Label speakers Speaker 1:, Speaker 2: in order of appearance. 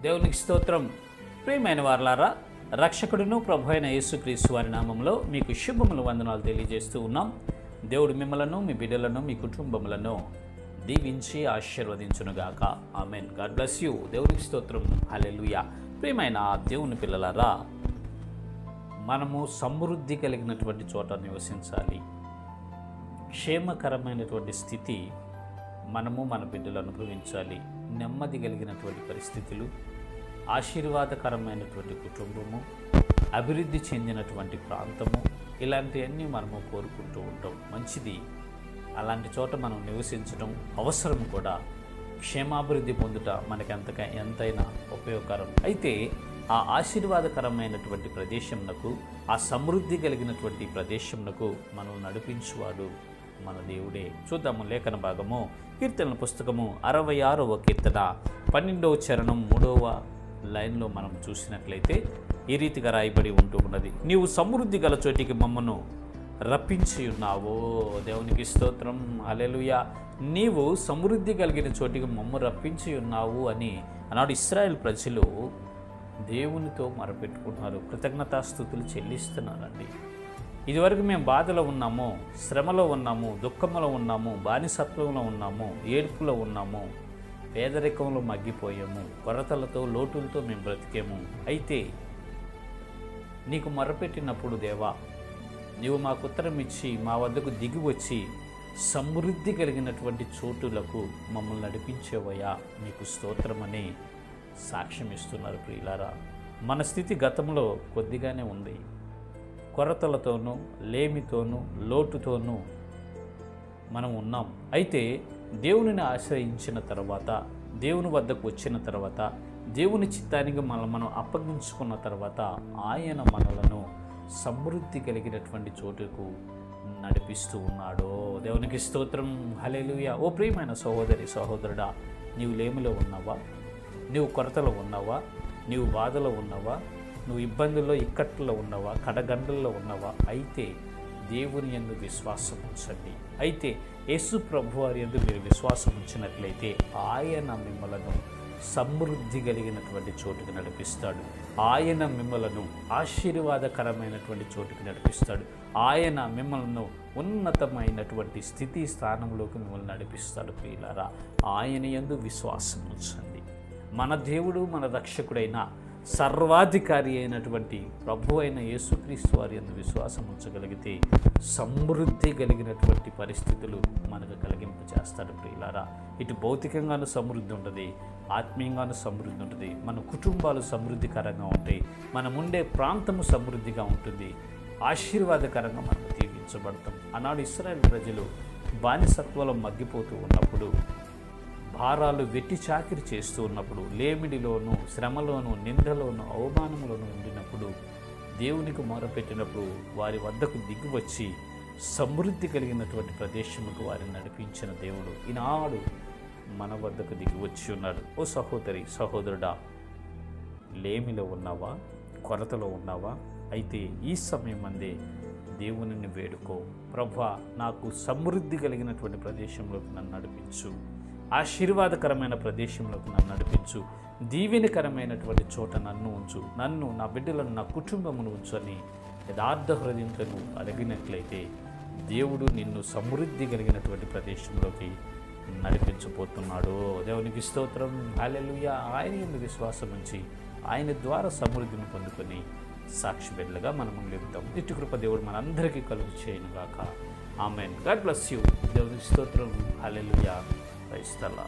Speaker 1: దేవునికి స్తోత్రం. ప్రియమైన వారలారా, రక్షకుడును ప్రభు అయిన యేసుక్రీస్తు వారి నామంలో మీకు శుభములు వందనాలు తెలియజేస్తూ ఉన్నాం. దేవుడు మిమ్మలను, మీ బిడ్డలను, మీ కుటుంబములను దీవించి ఆశీర్వదించునుగాక. ఆమెన్. God bless you. దేవునికి స్తోత్రం. హల్లెలూయా. ప్రియమైన దేవుని పిల్లలారా, మనము సమృద్ధి కలిగినటువంటి చోట నివసించాలి. క్షేమకరమైనటువంటి స్థితి మనము మన బిడ్డలు అనుభవించాలి. నెమ్మది కలిగినటువంటి పరిస్థితులు, ఆశీర్వాదకరమైనటువంటి కుటుంబము, అభివృద్ధి చెందినటువంటి ప్రాంతము, ఇలాంటివన్నీ మనము కోరుకుంటూ ఉంటాం. మంచిది. అలాంటి చోట మనం నివసించడం అవసరం కూడా. క్షేమాభివృద్ధి పొందుట మనకి ఎంతైనా ఉపయోగకరం. అయితే ఆ ఆశీర్వాదకరమైనటువంటి ప్రదేశంనకు, ఆ సమృద్ధి కలిగినటువంటి ప్రదేశంనకు మనం నడిపించువాడు మన దేవుడే. చూద్దాము లేఖన భాగము, కీర్తనల పుస్తకము 66వ కీర్తన 12వ చరణం 3వ లైన్లో మనం చూసినట్లయితే ఈ రీతిగా రాయబడి ఉంటూ ఉన్నది. నీవు సమృద్ధి గల చోటికి మమ్మను రప్పించి ఉన్నావో. దేవునికి స్తోత్రం. హల్లెలూయా. నీవు సమృద్ధి కలిగిన చోటికి మమ్మ రప్పించి ఉన్నావు అని ఆనాడు ఇశ్రాయేల్ ప్రజలు దేవునితో మొరపెట్టుకుంటున్నారు, కృతజ్ఞతాస్తుతులు చెల్లిస్తున్నారండి. ఇదివరకు మేము బాధలో ఉన్నాము, శ్రమలో ఉన్నాము, దుఃఖంలో ఉన్నాము, బానిసత్వంలో ఉన్నాము, ఏడుపులో ఉన్నాము, పేదరికంలో మగ్గిపోయాము, కొరతలతో లోటులతో మేము బ్రతికాము. అయితే నీకు మొరపెట్టినప్పుడు దేవా, నీవు మాకు ఉత్తరం ఇచ్చి మా వద్దకు దిగి వచ్చి సమృద్ధి కలిగినటువంటి చోటులకు మమ్మల్ని నడిపించేవయ్యా, నీకు స్తోత్రమని సాక్ష్యం ఇస్తున్నారు. ప్రియులారా, మన స్థితి గతంలో కొద్దిగానే ఉంది. కొరతలతోనూ, లేమితోనూ, లోటుతోనూ మనం ఉన్నాం. అయితే దేవునిని ఆశ్రయించిన తర్వాత, దేవుని వద్దకు వచ్చిన తర్వాత, దేవుని చిత్తానికి మనం అప్పగించుకున్న తర్వాత ఆయన మనలను సమృద్ధి కలిగినటువంటి చోటుకు నడిపిస్తూ ఉన్నాడు. దేవునికి స్తోత్రం. హల్లెలూయా. ఓ ప్రియమైన సహోదరి, సహోదరుడా, నీవు లేమిలో ఉన్నావా? నీవు కొరతలో ఉన్నావా? నీవు బాధలో ఉన్నావా? నువ్వు ఇబ్బందుల్లో, ఇక్కట్లో ఉన్నావా? కడగండల్లో ఉన్నావా? అయితే దేవుని యందు విశ్వాసం ఉంచండి. అయితే యేసు ప్రభువారి యందు మీరు విశ్వాసం ఉంచినట్లయితే ఆయన మిమ్మలను సమృద్ధి కలిగినటువంటి చోటుకు నడిపిస్తాడు. ఆయన మిమ్మలను ఆశీర్వాదకరమైనటువంటి చోటుకు నడిపిస్తాడు. ఆయన మిమ్మల్ని ఉన్నతమైనటువంటి స్థితి స్థానంలోకి మిమ్మల్ని నడిపిస్తాడు. ప్రియులారా, ఆయన యందు విశ్వాసం ఉంచండి. మన దేవుడు, మన రక్షకుడైన సర్వాధికారి అయినటువంటి ప్రభు అయిన యేసుక్రీస్తు వారి యందు విశ్వాసం ఉంచగలిగితే సమృద్ధి కలిగినటువంటి పరిస్థితులు మనకు కలిగింపచేస్తాడు. ప్రియులారా, ఇటు భౌతికంగాను సమృద్ధి ఉంటుంది, ఆత్మీయంగాను సమృద్ధి ఉంటుంది, మన కుటుంబాలు సమృద్ధికరంగా ఉంటాయి, మనం ఉండే ప్రాంతము సమృద్ధిగా ఉంటుంది, ఆశీర్వాదకరంగా మనం దీవించబడతాం. ఆనాడు ఇశ్రాయేలు ప్రజలు బానిసత్వంలో మగ్గిపోతూ ఉన్నప్పుడు, భారాలు వెట్టి చాకిరి చేస్తూ ఉన్నప్పుడు, లేమిడిలోనూ, శ్రమలోనూ, నిందలోనూ, అవమానంలోనూ ఉండినప్పుడు, దేవునికి మొరపెట్టినప్పుడు వారి వద్దకు దిగి వచ్చి సమృద్ధి కలిగినటువంటి ప్రదేశముకు వారిని నడిపించిన దేవుడు ఈనాడు మన వద్దకు దిగి వచ్చి ఉన్నాడు. ఓ సహోదరి, సహోదరుడా, లేమిలో ఉన్నావా? కొరతలో ఉన్నావా? అయితే ఈ సమయం అందే దేవునిని వేడుకో. ప్రభువా, నాకు సమృద్ధి కలిగినటువంటి ప్రదేశంలోకి నన్ను నడిపించు, ఆశీర్వాదకరమైన ప్రదేశంలోకి నన్ను నడిపించు, దీవెనకరమైనటువంటి చోట నన్ను ఉంచు, నన్ను, నా బిడ్డలను, నా కుటుంబమును ఉంచు అని యథార్థ హృదయంతో నువ్వు అడిగినట్లయితే దేవుడు నిన్ను సమృద్ధి కలిగినటువంటి ప్రదేశంలోకి నడిపించబోతున్నాడు. దేవునికి స్తోత్రం. హల్లెలూయా. ఆయన యందు విశ్వాసం ఉంచి ఆయన ద్వారా సమృద్ధిని పొందుకొని సాక్షి బిడ్డలుగా మనం లేపుతాం. ఇటు కృప దేవుడు మనందరికీ కలుగు చేయనుగాక. ఆమెన్. God bless you. దేవునికి స్తోత్రం. హల్లెలూయా. క్రైస్తవ